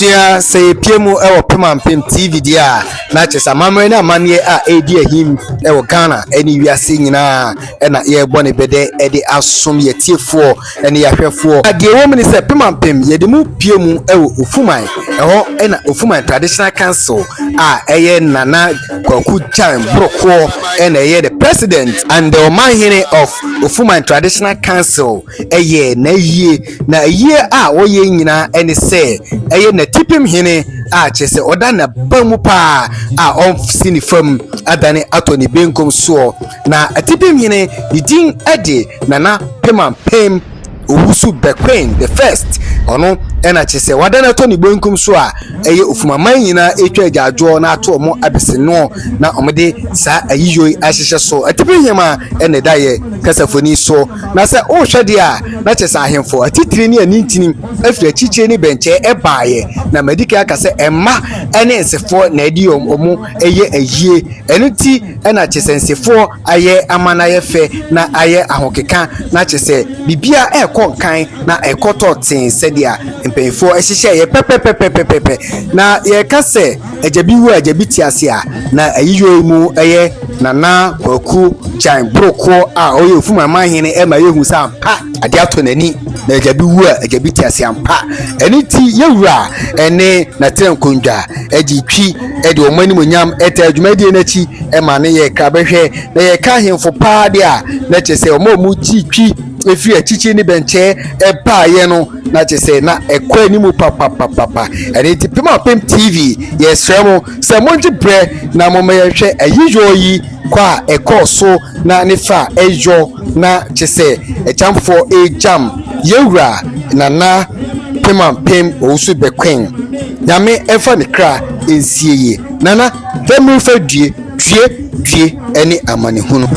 Abusia say Pemu Pemampem TV dia na chesa mamre na amane a edi ahim Ghana eni wiase nyina na ye bone bede edi asom ye tiefo ene yahwefo ade wo mini se Pemampem ye de mu Pemu Offuman eho na Offuman Traditional Council a eye Nana Gyan Borokour ene ye the president and the Manhene of Offuman Traditional Council eye na ye a oye nyina ene se eye na Atipimhene a chese oda na bamu pa a onfsini fam adane atoni benkom so na Atipimhene idin ade Nana Pemampem Owusu Bɛkoe the first ono ena chese wada na atoni benkom so a eye Offuman Manhene etwa ajajo na ato omo abeseno na omde sa ayiyoi ahihye so Atipimhene ene daye kasafoni so na se o hwede a na chese ahemfo atitire ni anintini afiri achiche ni benche ebaaye na medika aka se emma ene nsefo na edi omo eye ayie enuti ena chese nsefo aye amana ye fe na aye ahokeka na chese bibia konkan na ekoto tin sedia mpemfo ehihye ye pepepepepepe na ye kase ajabi wu ajabi tiase a na ayiyo mu eye Nana Gyan Borokour a oye Offuman Manhene ema yehu sa ampa ade ato nani na ajabi wu ajabi tiase ampa eniti yewura ene na trenkondwa eji twi ede omani monyam eta adwumadi nachi ema ne ye ka behwe na ye ka hemfo paade a na chese omo ji twi efiri achichi ni benche ebaaye no na chese na ekwa ni mu papa eniti Pemampem TV yes remo se monji bre na momayehwe ayiyo yi kwa ekoso na nifa ejo na chese echamfo ejam yewura Nana Pemampem Owusu Bɛkoe nyame efa ne kra ensieye Nana vemu fa due eni amane hunu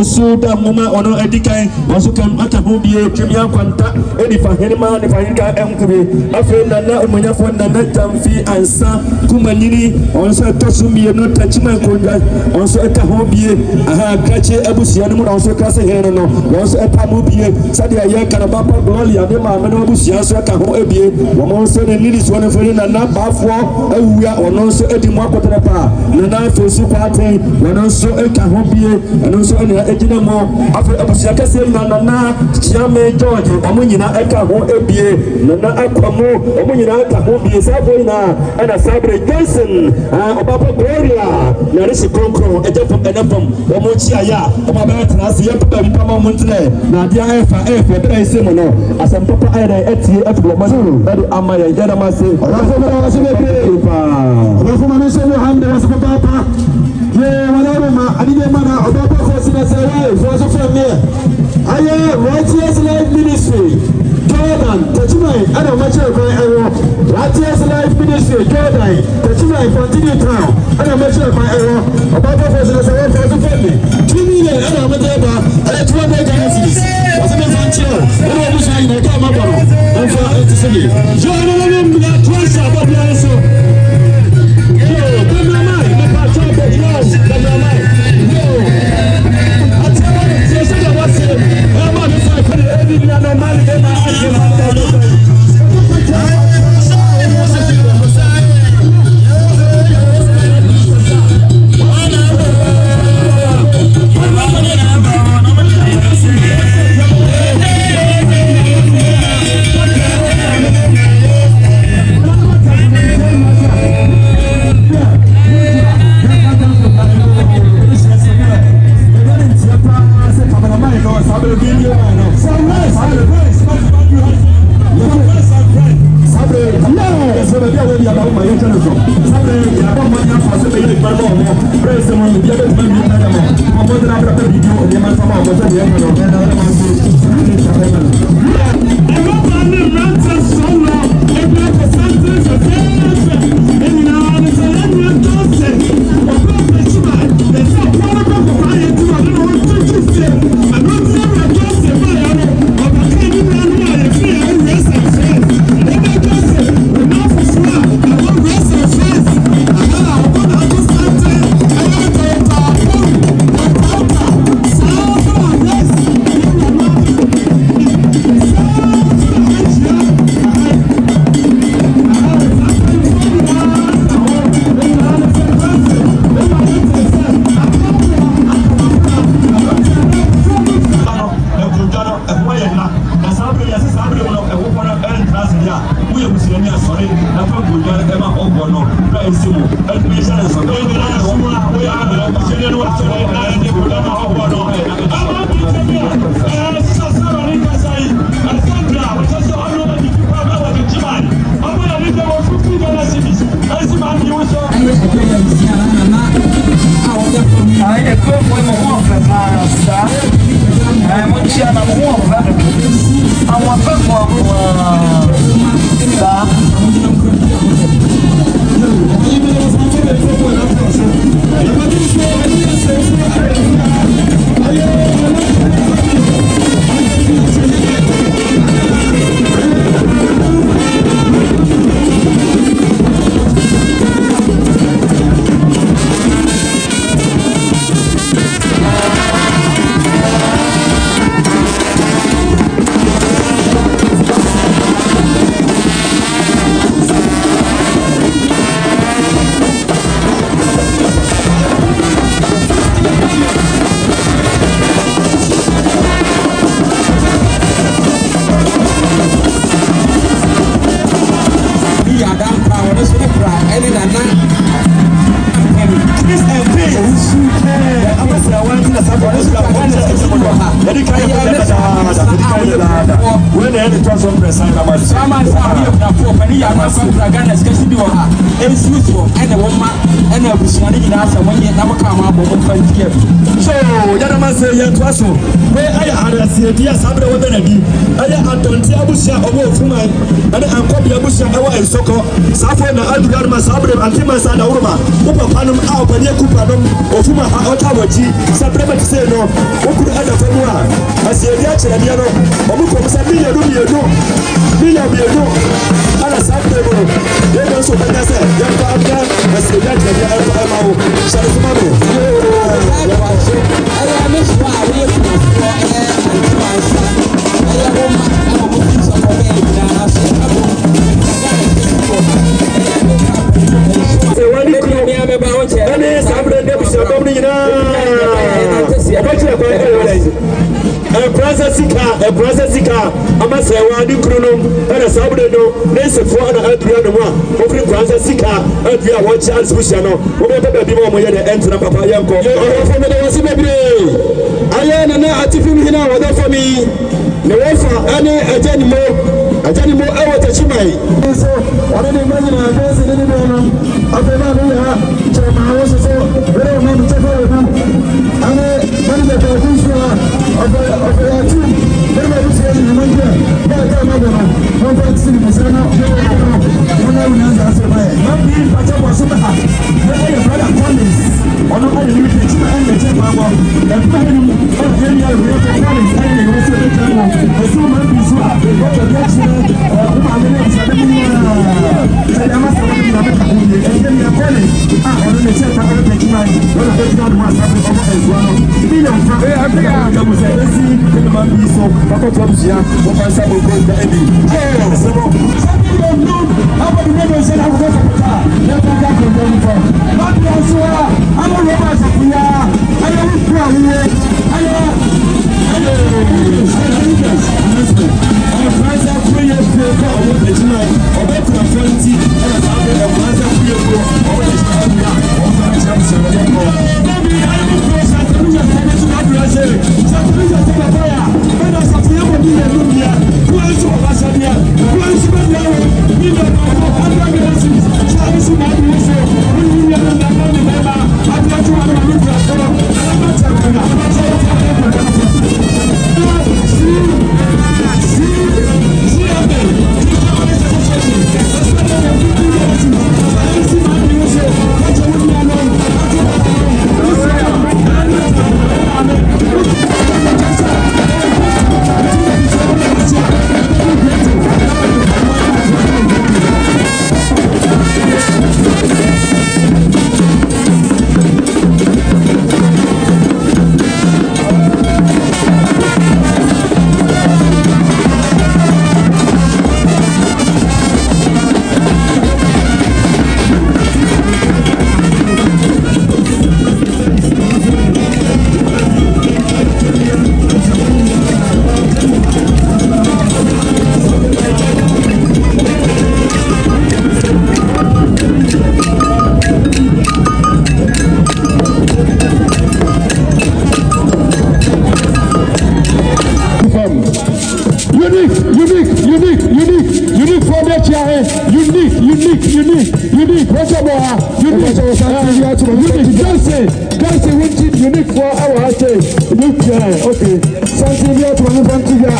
so da mama ono edikan waso kan atabu biye kimya kwanta edi fahenma ne fahinka emkube afi Nana omanyafo Nana tamfi ansa kumanini onso tosumie no tachima konja onso eka biye aha kache abusia no onso kase hene no onso etamu biye sade aye kanaba pa glory ade ma me no abusia so eka ho ebie wo onso ne nili so ne fere Nana bafo awuya onso edi mu akotere pa Nana fosu kwate onso eka ho biye onso ne ejinamo afi abusia kase Nana chiame George omunyina eka ho ebie Nana akwamu omunyina eka ho bie sabo ina ana sabre Johnson obaba Gloria na resi konkro ejefo enefom omochi aya obaba transi yepem pama muntle na dia efa bere isemo no asem papa ayda etie efudo manu edu amaya jada mase rafoma wasebe pa rafoma mesemo hamde wasepapa ye wanaruma adide mana obaba ko sinasere so from here aye righteous life ministry Jordan Tachimai and a mature by Righteous Life Ministry Jordan Tachimai continue town and a mature by about the president of the family 2 million and a mature and 200 ganses was an adventure and I was in a camera and for the city Jordan twice about the answer come on my pastor but yes come on my I tell you what's it I'm on the side for the every man Atipimhene of Offuman, the Wafa, and Atipimhene of Offuman. So, what are the men in our face in the room? I've been out here, so my house is so very much to go. And one of the things of the two, they were saying, I'm here, but I'm not going to see the son of one of the others. Not being Pachama Super, the brother Collins, one of the limited and the Chapel, the family of Kenya, Collins, and the rest of the channel. The two men is what the next Unique Johnson unique for our house. Okay. Something here to one figure.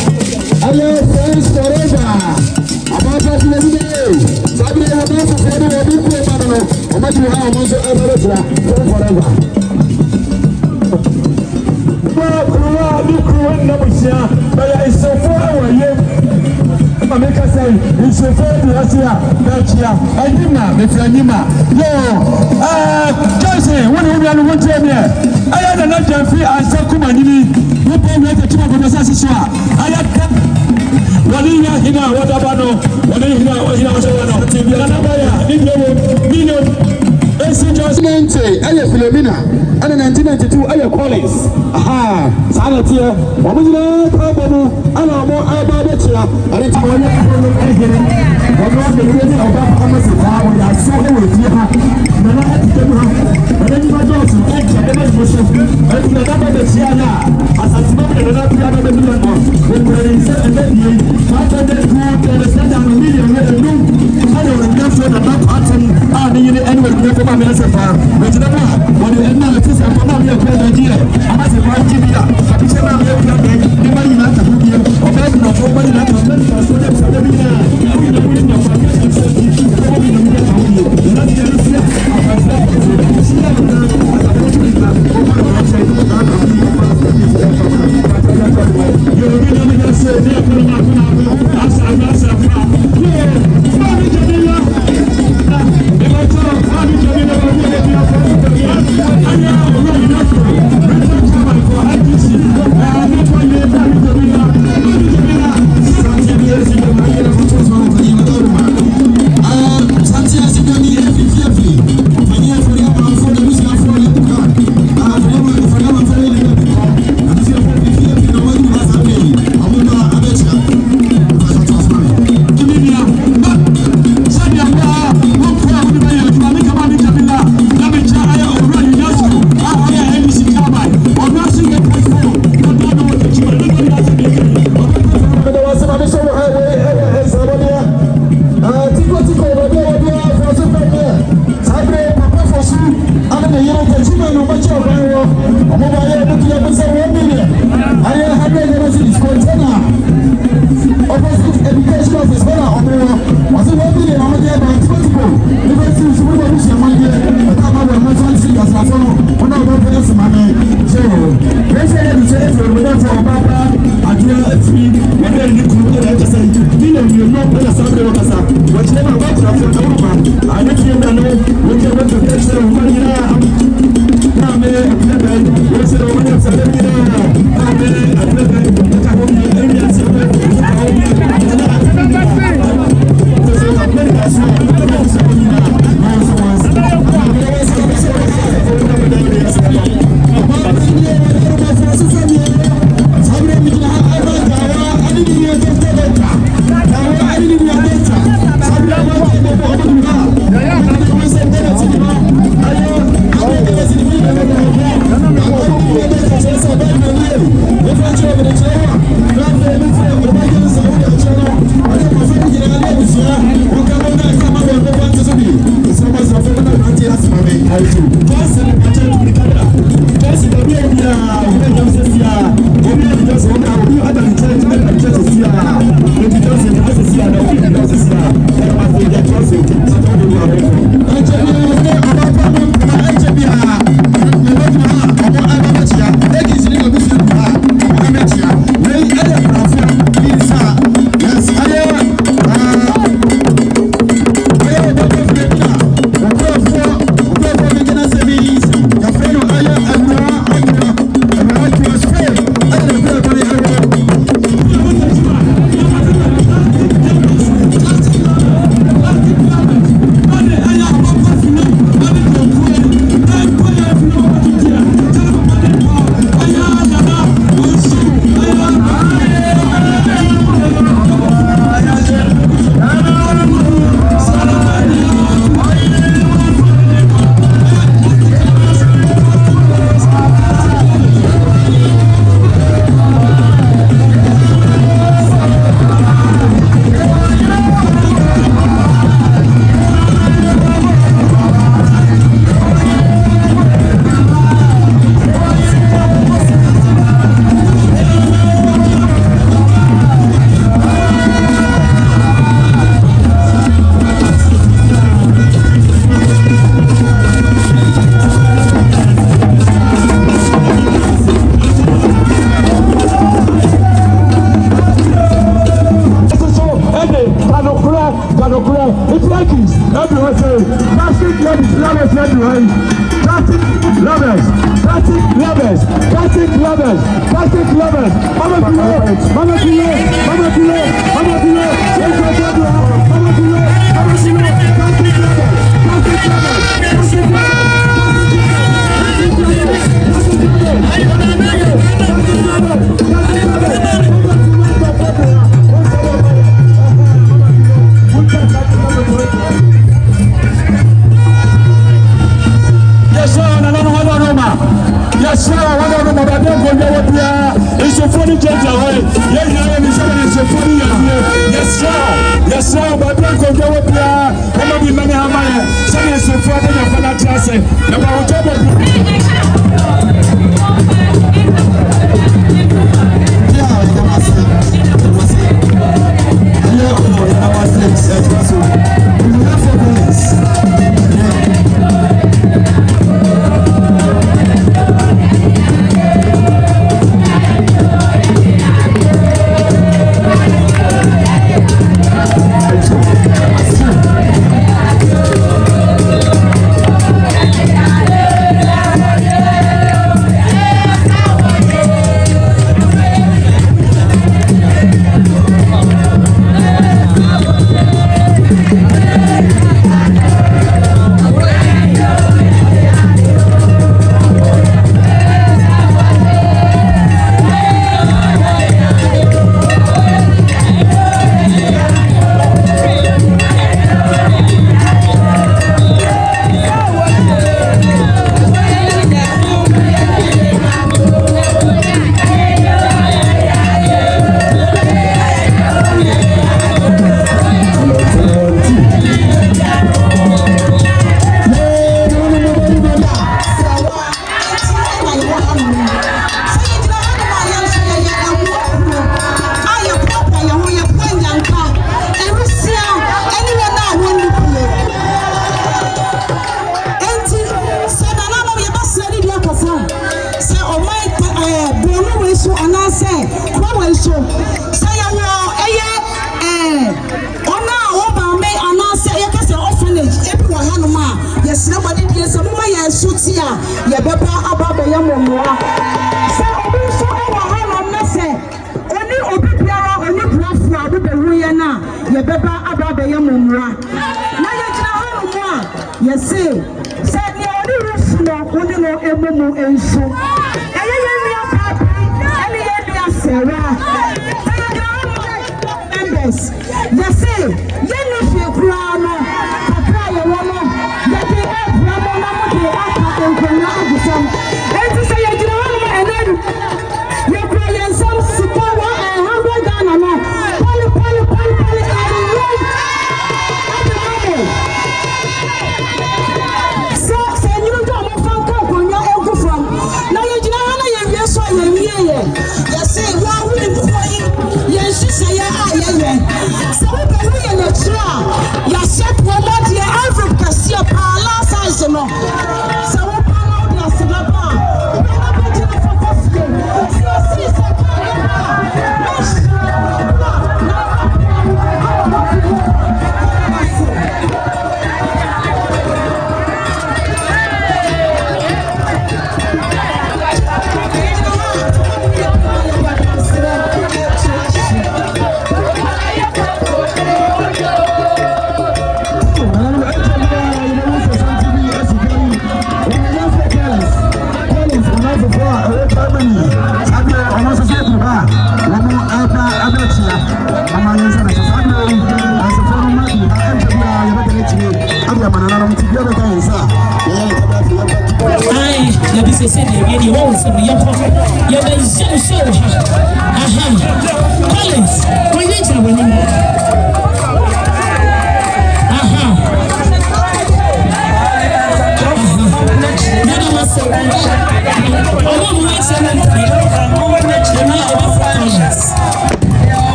Hello, friends forever. About that today. Saturday, I'm going to say that we play Badano. I'm going to have also forever. But it's so far away. America say it's so far to Asia, Belgia, and Nima, Nima. No, Johnson, when we are going to I had another free and Sakumanini. No problem to come from the Sassua. I had what is here, what about no? What is here, what is here? Aya Philomena, and 1992 Aya Collins. Aha, Sanatia, Wamina, Pabamo, and our more Abatia, and it's one of the reason of that promise of how we are so with you. And I had to tell her, and then my daughter, and the number of the Siana, as a small and another million more. When we said, and then you, 500 group, and a stand on a million, and a room, I don't know, for the back pattern, and anyway, for my minister. But you know what? You know the system for me. Idea. I must have one TV. I be sure I'm here. Nobody not to book you. Or maybe not nobody not to spend for so that's the winner. You know we know for you. Nobody know me about you. Not the other. I was like, see that now. I don't think that. You know me that say they are going to ask yeah.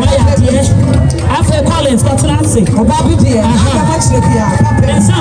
Why are Oba bi di e. Aka ma chire bia. Nessa